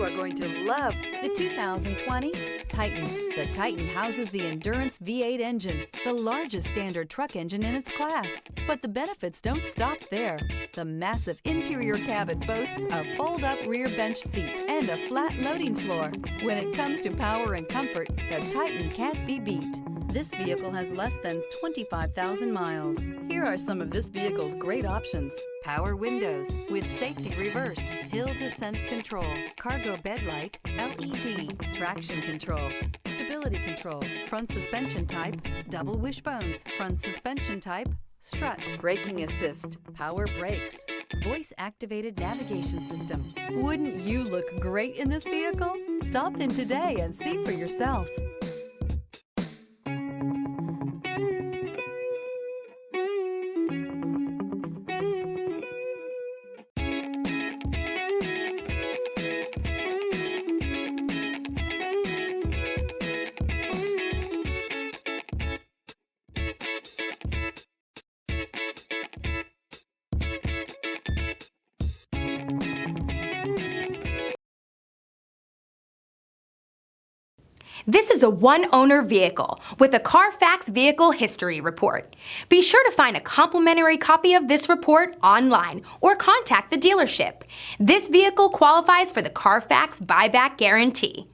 are going to love the 2020 Titan. The Titan houses the Endurance V8 engine, the largest standard truck engine in its class. But the benefits don't stop there. The massive interior cabin boasts a fold-up rear bench seat and a flat loading floor. When it comes to power and comfort, the Titan can't be beat. This vehicle has less than 25,000 miles. Here are some of this vehicle's great options: power windows with safety reverse, hill descent control, cargo bed light, LED, traction control, stability control, front suspension type, double wishbones, front suspension type, strut, braking assist, power brakes, voice-activated navigation system. Wouldn't you look great in this vehicle? Stop in today and see for yourself. This is a one-owner vehicle with a Carfax Vehicle History Report. Be sure to find a complimentary copy of this report online or contact the dealership. This vehicle qualifies for the Carfax Buyback Guarantee.